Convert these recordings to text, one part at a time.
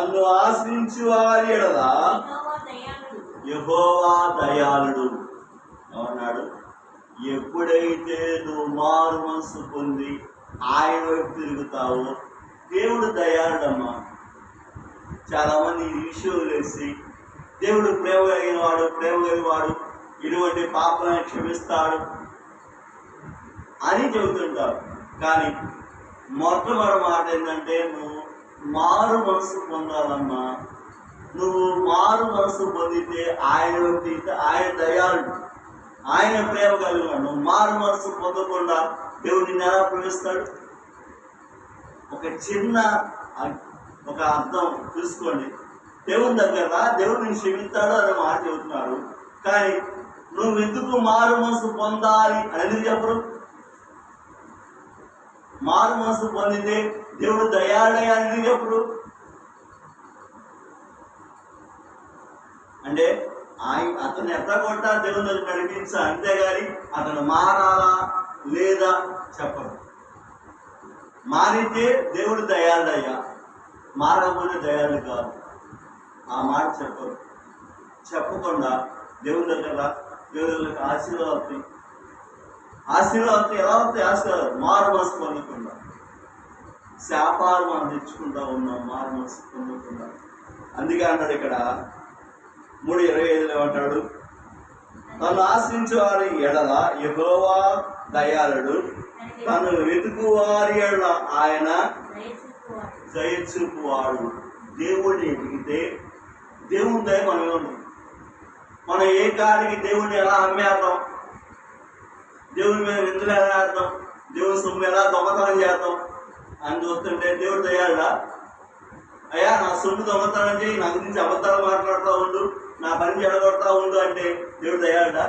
తన్ను ఆశ్రయించు వారి ఎడల యెహోవా దయాళుడు అన్నాడు. ఎప్పుడైతే నువ్వు మారు మనసు పొంది ఆయన వైపు తిరుగుతావో దేవుడు దయాళుడమ్మా. చాలా మంది ఈ విషయం వేసి దేవుడు ప్రేమ కలిగిన వాడు, ప్రేమ కలిగిన వాడు, ఇటువంటి పాపాలను క్షమిస్తాడు అని చెబుతుంటారు. కానీ మొట్టమొదటి మాట ఏంటంటే నువ్వు మారు మనసు పొందాలమ్మా. నువ్వు మారు మనసు పొందితే ఆయన వైపు, ఆయన దయాళుడు, ఆయన ప్రేమ కలిగిన. నువ్వు మారు మనసు పొందకుండా దేవుడు నిన్ను ఎలా ప్రేమిస్తాడు? ఒక చిన్న అర్థం చూసుకోండి. దేవుని దగ్గర దేవుడు నేను క్షమిస్తాడు అనే మాట చెబుతున్నారు. కానీ నువ్వు ఎందుకు మారు మనసు పొందాలి అని ఎందుకు చెప్పరు? మారు మనసు పొందితే దేవుడు దయాళుడయ్యా అని ఎందుకు చెప్పరు? అంటే అతను ఎత్తగొట్టా దేవుని దగ్గర నడిపించా, అంతేగాని అతను మారాలా లేదా చెప్పరు. మారితే దేవుడు దయాళుడయ్యా, మారకపోతే దయాళుడు కాదు. ఆ మాట చెప్పరు. చెప్పకుండా దేవుని దగ్గర ఆశీర్వాదం ఎలా వస్తాయి? ఆశీర్వాదం మారు మనసు పొందకుండా. శాపాలు మనం తెచ్చుకుంటా ఉన్నాం మారు మనసు పొందకుండా. అందుకే అన్నాడు ఇక్కడ 3:25 అంటాడు, తను ఆశ్రయించే వారి ఎడల యెహోవా దయాళుడు, తను వెతుకు వారి ఎడల ఆయన దయ చూపువాడు. దేవుడిని ఎదిగితే దేవుని దయ మనం ఏముంది? మనం ఏ కాడికి దేవుడిని ఎలా అమ్మేద్దాం, దేవుని మీద విందులు ఎలా ఆడతాం, దేవుని సొమ్ము ఎలా దొంగతనం చేద్దాం అని చూస్తుంటే దేవుడు దయాళుడా? అయ్యా నా సొమ్ము దొంగతనం చేయి, నా గురించి అబద్ధాలు మాట్లాడుతూ ఉండు, నా పని చెడగొడతా ఉండు అంటే దేవుడు దయాళుడా?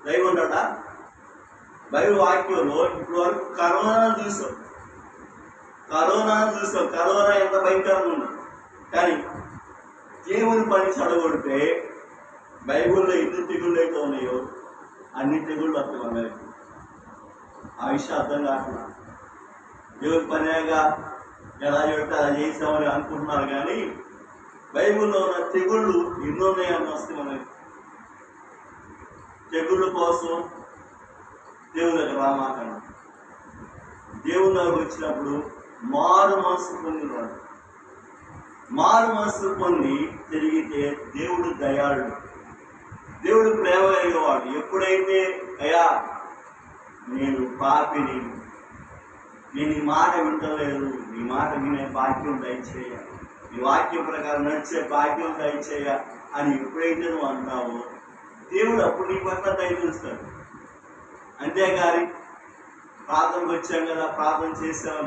దయ ఉంటాడా? బైబిల్ వాక్యంలో ఇప్పుడు వరకు కరోనాను చూసాం. కరోనా ఎంత భయంకరంగా ఉంది. కానీ దేవుని పని చెడగొడితే బైబిల్లో ఎన్ని తెగుళ్ళు అయితే ఉన్నాయో అన్ని తెగుళ్ళు వస్తాయి అందరికి. ఆ విషయం అర్థం కాకుండా దేవుని పనిగా ఎలా చెబితే అలా చేసామని అనుకుంటున్నారు. కానీ బైబిల్లో ఉన్న తెగుళ్ళు ఎన్నో ఉన్నాయని వస్తాయి మనకి. తెగుళ్ళ కోసం దేవుని దగ్గర రామాకండి. దేవుని దగ్గర వచ్చినప్పుడు మారు మనసు పొందినవాడు, మారు మనసు పొంది తిరిగితే దేవుడు దయాళుడు, దేవుడు ప్రేమ కలిగేవాడు. ఎప్పుడైతే అయ్యా నేను పాపిని, నేను ఈ మాట వింటలేదు, నీ మాట వినే భాగ్యం దయచేయ, ఈ వాక్యం ప్రకారం నడిచే భాగ్యం దయచేయ అని ఎప్పుడైతే నువ్వు అంటావో దేవుడు అప్పుడు నీ పట్ల దయచేస్తాడు. అంతేగాని ప్రార్థనకు వచ్చాం కదా, ప్రార్థన చేసాం,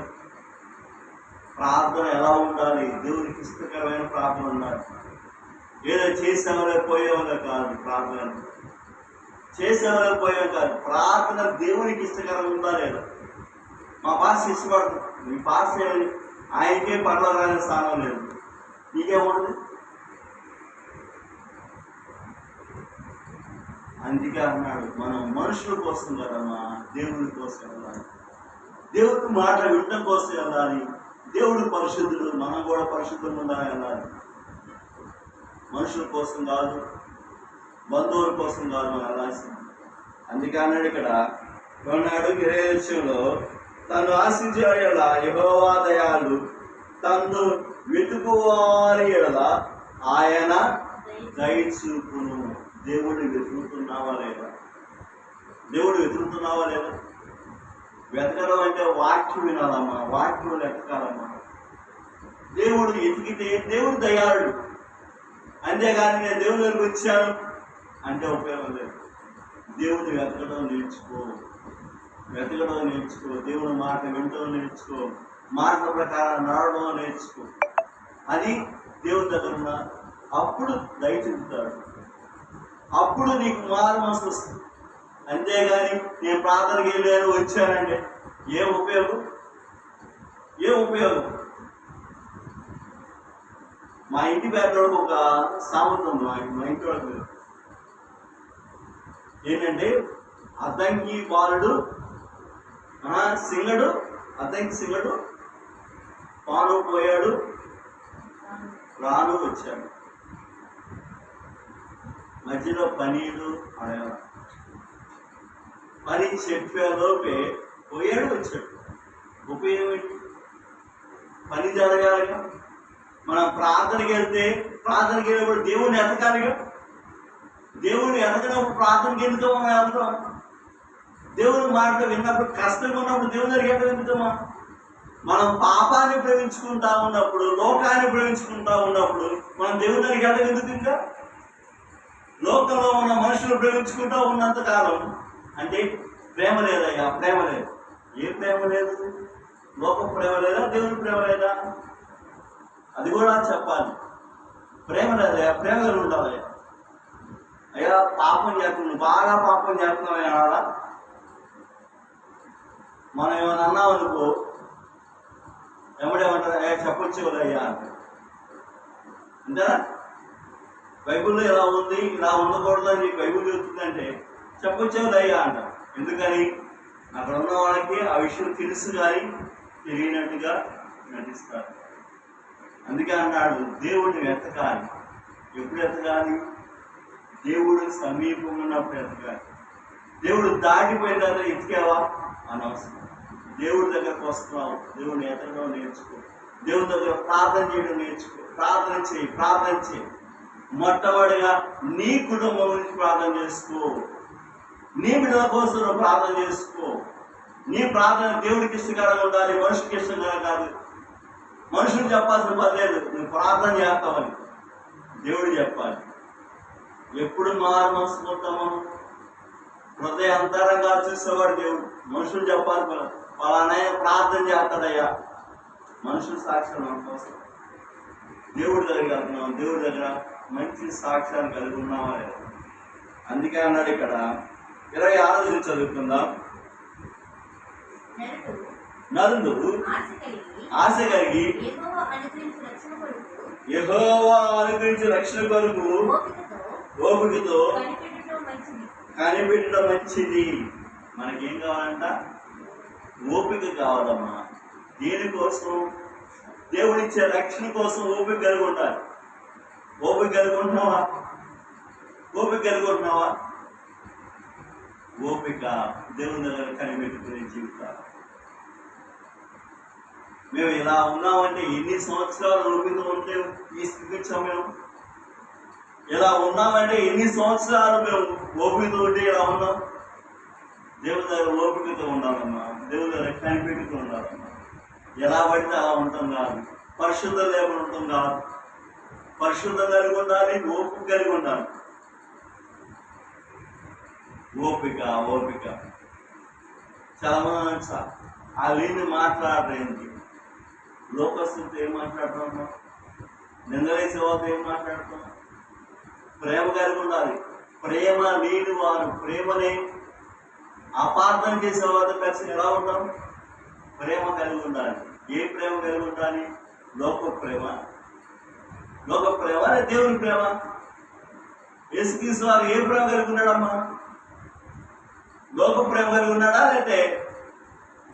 ప్రార్థన ఎలా ఉండాలి? దేవునికి ఇష్టకరమైన ప్రార్థన ఉండాలి. ఏదో చేసేవాళ్ళే పోయేవాళ్ళే కాదు. ప్రార్థన చేసేవాళ్ళే పోయేవాళ్ళు కాదు. ప్రార్థన దేవునికి ఇష్టకరంగా ఉందా లేదా? మా పాస్ ఇష్టపడుతుంది, మీ పాస్ ఏమని ఆయనకే పర్వాలనే స్థానం లేదు, నీకేముంటుంది? అందుకే అన్నాడు మనం మనుషుల కోసం కదమ్మా, దేవుని కోసం వెళ్ళాలి, దేవుడి మాట వినడం కోసం వెళ్ళాలి. దేవుడు పరిశుద్ధుడు, మనం కూడా పరిశుద్ధంగా ఉండాలని వెళ్ళాలి. మనుషుల కోసం కాదు, బంధువుల కోసం కాదు మనం వెళ్ళాల్సింది. అందుకే అన్నాడు ఇక్కడ 20 తను ఆశించేవారి ఎడల యెహోవా దయాళుడు, తను వెతుకువారి ఎడల ఆయన దయ చూపును. దేవుడిని వెతుకుతున్నావా లేదా? దేవుడు వెతుకుతున్నావా లేదా? వెతకడం అంటే వాక్యం వినాలమ్మా, వాక్యం వెతకాలమ్మా. దేవుడు ఎతికితే దేవుడు దయాళుడు. అంతేగాని నేను దేవుని దగ్గరికి వచ్చాను అంటే ఉపయోగం లేదు. దేవుడిని వెతకడం నేర్చుకో, దేవుని మాట వినడం నేర్చుకో, మాట ప్రకారం నడవడం నేర్చుకో. అది దేవుని దగ్గర ఉన్న అప్పుడు దయ చూపుతాడు, అప్పుడు నీకు మారు మనసు వస్తుంది. అంతేగాని నేను ప్రార్థనకి వెళ్ళాను వచ్చానంటే ఏం ఉపయోగం? మా ఇంటి పేదవాడికి ఒక సామెత ఉంది. మా ఇంటి వాడికి ఏంటంటే అద్దంకి బాలుడు సింగడు, అద్దంకి సింగడు పాను పోయాడు రాను వచ్చాడు. మధ్యలో పనీరు అడగల, పని చెప్పేలోపే పోయాడు వచ్చాడు. ఉపయోగం ఏంటి? పని జరగాలిగా. మనం ప్రార్థనకి వెళ్ళినప్పుడు దేవుణ్ణి ఎతకాలిగా. దేవుణ్ణి ఎతకనప్పుడు ప్రార్థనకి ఎందుకు మనం వెళ్తాం? దేవుని మాట విన్నప్పుడు, కష్టంగా ఉన్నప్పుడు దేవుని దగ్గరికి ఎక్కడ వెళ్తామా? మనం పాపాన్ని ప్రేమించుకుంటా ఉన్నప్పుడు, లోకాన్ని ప్రేమించుకుంటా ఉన్నప్పుడు మనం దేవుని దగ్గరికి ఎక్కడ ఎందుకు? ఇంకా లోకంలో ఉన్న మనుషులు ప్రేమించుకుంటా ఉన్నంత కాలం అంటే ప్రేమ లేదయ్యా, ప్రేమ లేదు. ఏ ప్రేమ లేదు? లోక ప్రేమ లేదా, దేవుని ప్రేమ లేదా? అది కూడా చెప్పాలి. ప్రేమ లేదయ్యా, ప్రేమ కలిగి ఉండాలి. అయ్యా పాపం చేస్తున్నావు, బాగా పాపం చేస్తున్నావు అనాలా? మనం ఏమైనా అన్నాం అనుకో, ఏమంటారు? అయ్యా చెప్పొచ్చు అయ్యా అంటే. అంతేనా? బైబిల్లో ఇలా ఉంది, ఇలా ఉండకూడదు అని బైబిల్ చెప్తుందంటే చెప్పొచ్చు అయ్యా అంటారు. ఎందుకని? అక్కడ ఉన్న వాళ్ళకి ఆ విషయం తెలుసు కానీ తెలియనట్టుగా నటిస్తారు. అందుకే అన్నాడు, దేవుడిని ఎతకాలి. ఎప్పుడు ఎతకాలి? దేవుడు సమీపంగా ఉన్నప్పుడు ఎతకాలి. దేవుడు దాటిపోయిన తర్వాత ఎతికావా అనవసరం. దేవుడి దగ్గరకు వస్తున్నావు, దేవుడిని ఎతకడం నేర్చుకో. దేవుడి దగ్గర ప్రార్థన చేయడం నేర్చుకో. ప్రార్థన చేయి. మొట్టమొదటిగా నీ కుటుంబం గురించి ప్రార్థన చేసుకో. నీ బిడ్డల కోసం ప్రార్థన చేసుకో. నీ ప్రార్థన దేవుడికి ఇష్టకరంగా ఉండాలి, మనుషులకి ఇష్టంగా కాదు. మనుషులు చెప్పాల్సిన పని లేదు, నువ్వు ప్రార్థన చేస్తావని దేవుడు చెప్పాలి. ఎప్పుడు మారు మనసు పొందాము? హృదయ అంతరంగా చూసేవాడు దేవుడు. మనుషులు చెప్పాలి, పలానా ప్రార్థన చేస్తాడయ్యా. మనుషులు సాక్ష్యం కోసం దేవుడి దగ్గర వెళ్తున్నాం. దేవుడి దగ్గర మంచి సాక్ష్యాన్ని కలిగి ఉన్నావా లేదా? అందుకే అన్నాడు ఇక్కడ 26 చదువుకుందాం. నరుడు ఆశ కలిగి యెహోవా అనుగ్రహించిన రక్షణ కొరకు ఓపికతో కనిపెట్టడం మంచిది. మనకేం కావాలంట? ఓపిక కావాలమ్మా. దేనికోసం? దేవుడిచ్చే రక్షణ కోసం ఓపిక కలిగి ఉండాలి. ఓపిక కలిగి ఉంటున్నావా? ఓపిక దేవుని దగ్గర కనిపెట్టుకునే జీవితాలు. మేము ఇలా ఉన్నామంటే ఎన్ని సంవత్సరాలు ఓపిక ఉంటే ఈ స్థితికి సమయం. ఇలా ఉన్నామంటే ఎన్ని సంవత్సరాలు మేము ఓపిక ఉంటే ఇలా ఉన్నాం. దేవుని దగ్గర ఓపికతో ఉండాలమ్మా. దేవుని దగ్గర కనిపెట్టుతూ ఉండాలమ్మా. ఎలా పడితే అలా ఉంటాం కాదు. పరిశుద్ధం లేకుండా ఉంటాం కాదు. పరిశుద్ధం కలిగి ఉండాలి, ఓపిక కలిగి ఉండాలి. ఓపిక చాలా మంది ఆ లేని మాట్లాడరేంటి? లోకస్తులతో ఏం మాట్లాడుతున్నామా? నిందలేసే వాళ్ళతో ఏం మాట్లాడుతున్నాం? ప్రేమ కలిగి ఉండాలి. ప్రేమ లేని వారు, ప్రేమని అపార్థం చేసే వాళ్ళతో కలిసి ఎలా ఉంటాం? ప్రేమ కలిగి ఉండాలి. ఏ ప్రేమ కలిగి ఉండాలి? లోక ప్రేమ దేవుని ప్రేమ. యేసుక్రీస్తు వారు ఏ ప్రేమ కలిగి ఉన్నాడమ్మా? లోక ప్రేమ కలిగి ఉన్నాడా, లేకపోతే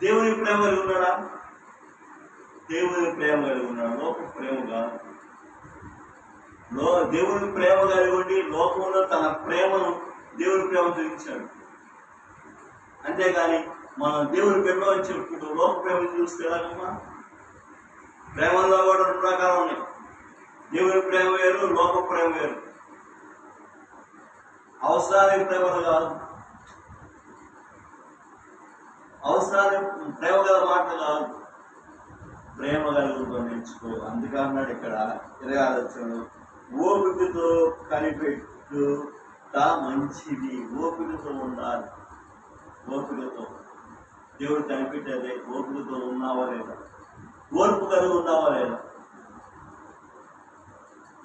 దేవుని ప్రేమ కలిగి ఉన్నాడా? దేవుని ప్రేమ కలిగి ఉన్నాడు, లోక ప్రేమ కాదు. దేవుని ప్రేమ కలిగి ఉండి లోకంలో తన ప్రేమను, దేవుని ప్రేమ చూపించాడు. అంతేగాని మనం దేవుని ప్రేమ అని చెప్పుకుంటూ లోక ప్రేమ చూస్తే ఎలాగమ్మా? ప్రేమలో కూడా 2 రకాలు ఉన్నాయి. దేవుని ప్రేమ వేరు, లోక ప్రేమ వేరు. అవసరానికి ప్రేమలు కాదు, అవసరానికి ప్రేమ గల మాటలు కాదు. ప్రేమ కలుగుతో నేర్చుకో. అందుకే అన్నాడు ఇక్కడ 26 ఓపికతో కనిపెట్టుట మంచిది. ఓపికతో ఉండాలి. ఓపికతో దేవుడు కనిపెట్టేదే. ఓపికతో ఉన్నావా లేదా? ఓర్పు కలిగి ఉన్నావా లేదా?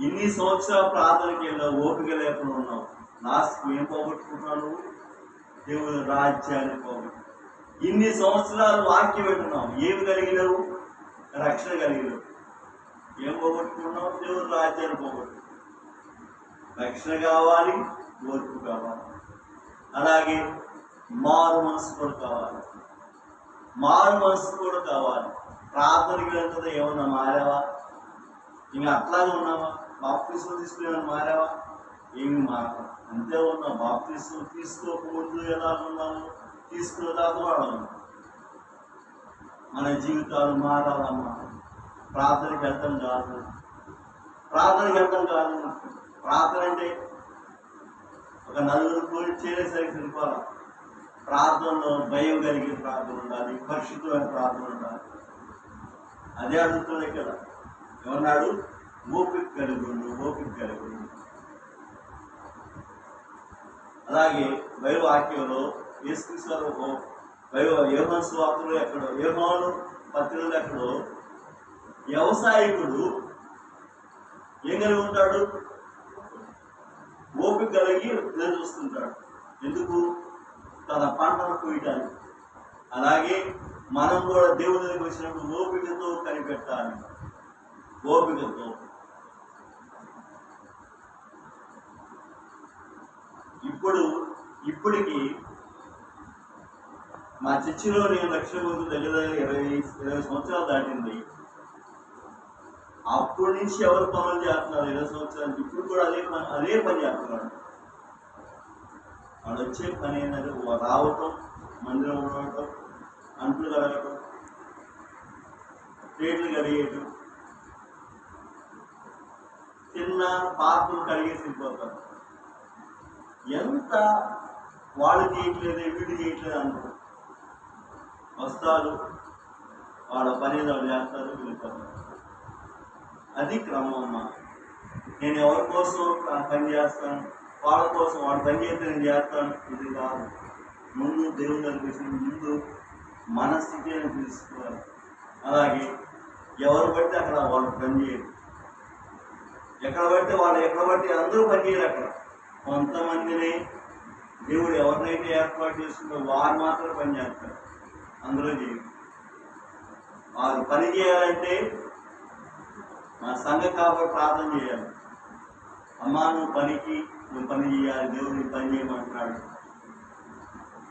ఇన్ని సంవత్సరాల ప్రార్థనకి వెళ్ళావు, ఓపిక లేకుండా ఉన్నావు. లాస్ట్కి ఏం పోగొట్టుకుంటున్నావు? దేవుని రాజ్యాన్ని పోగొట్టు. ఇన్ని సంవత్సరాలు వాక్యం పెట్టున్నావు, ఏమి కలిగినావు? రక్షణ కలిగినావు. ఏం పోగొట్టుకున్నావు? దేవుని రాజ్యాన్ని పోగొట్టు. రక్షణ కావాలి, ఓర్పు కావాలి. అలాగే మారు మనసు కూడా కావాలి. ప్రార్థనకి వెళ్తుందో ఏమన్నా మారావా? ఇంకా అట్లాగే ఉన్నావా? బాప్తిసం తీసుకుని మారావా? ఏమి మారదు, అంతే ఉన్నావు. బాప్తిసం తీసుకోకముందు ఎలా ఉన్నావు, తీసుకున్న తర్వాత కూడా ఉన్నావు. మన జీవితాలు మారాలమ్మా. ప్రార్థనకి వెళ్తాం కాదు, ప్రార్థనకి వెళ్తాం కాదు. ప్రార్థన అంటే ఒక నలుగురు కూడి చేరేసరికి సరిపోవాలి. ప్రార్థనలో భయం కలిగే ప్రార్థన ఉండాలి, పరిశుద్ధమైన ప్రార్థన ఉండాలి. అదే అడుగుతున్నాయి కదా, ఏమన్నాడు? ఓపిక కలుగుండు, ఓపిక కలుగుండు. అలాగే బైబిల్ వాక్యంలో యేసుక్రీస్తు యోహాను సువార్తలో ఎక్కడో, యోహాను పత్రికలో ఎక్కడో వ్యవసాయకుడు ఏం కలిగి ఉంటాడు? ఓపిక కలిగి ఎదురు చూస్తుంటాడు. ఎందుకు? తన పంటను కోయటానికి. అలాగే మనం కూడా దేవుడి దగ్గరికి వచ్చినప్పుడు ఓపికతో కనిపెట్టాలి, ఓపికతో. ఇప్పటికి మా చర్చిలో నేను లక్షల మంది దగ్గర 20 సంవత్సరాలు దాటింది. అప్పటి నుంచి ఎవరు పనులు చేస్తున్నారు 20 సంవత్సరాలకి, ఇప్పుడు కూడా అదే పని చేస్తున్నారు. వాళ్ళు వచ్చే పని ఏంటంటే రావటం, మందిరం ఉండటం, అంట్లు కడగటం, ప్లేట్లు కడిగేయటం, చిన్న పాత్రలు కడిగేసి వెళ్ళిపోతారు. ఎంత వాళ్ళు చేయట్లేదు, వీళ్ళు చేయట్లేదు అంటారు. వస్తారు, వాళ్ళ పని వాళ్ళు చేస్తారు, వెళ్ళిపోతారు. అది క్రమం అమ్మా. నేను ఎవరి కోసం పని చేస్తాను, వాళ్ళ కోసం వాడు పని చేస్తే నేను చేస్తాను, ఇది కాదు. ముందు దేవుని దగ్గరికి ముందు మన స్థితిని తెలుసుకోవాలి. అలాగే ఎవరు పడితే అక్కడ వాళ్ళు పని చేయరు, ఎక్కడ పడితే అందరూ పని చేయరు. అక్కడ కొంతమందిని దేవుడు ఎవరినైతే ఏర్పాటు చేసుకుంటో వారు మాత్రం పని చేస్తారు, అందరూ చేయరు. వారు పని చేయాలంటే మా సంఘ కాబట్టి ప్రార్థన చేయాలి. అమ్మా నువ్వు పని చేయాలి, దేవుడిని పని చేయమంటున్నాడు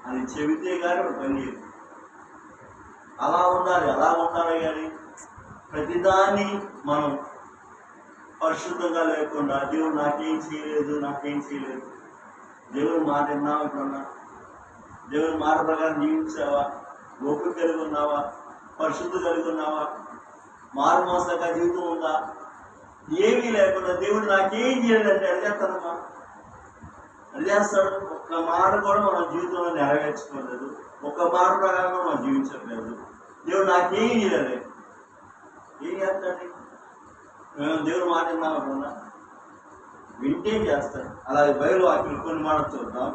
అని చెబితే కానీ వాడు పని చేయదు. అలా ఉండాలి కానీ ప్రతిదాన్ని మనం పరిశుద్ధంగా లేకుండా దేవుడు నాకేం చేయలేదు, దేవుడు మాట విన్నావా, ఇప్పుడున్నా దేవుని మాట ప్రకారం జీవించావా, ఓపిక కలిగి ఉన్నావా, పరిశుద్ధ కలిగి ఉన్నావా, మారు మోసంగా జీవితం ఉందా? ఏమీ లేకుండా దేవుడు నాకేం చేయలేదంటే అడిగేస్తానమ్మా, అడిగేస్తాడు. ఒక్క మాట కూడా మన జీవితంలో నెరవేర్చుకోలేదు, ఒక్క మాట ప్రకారం మనం జీవించట్లేదు. దేవుడు నాకేం చేయలేదు, ఏం చేస్తాడు? మేము దేవుడు మాట విన్నామన్నా వింటే చేస్తాడు. అలాగే బైబిల్ వాక్యం కొన్ని మాటలు చూద్దాం.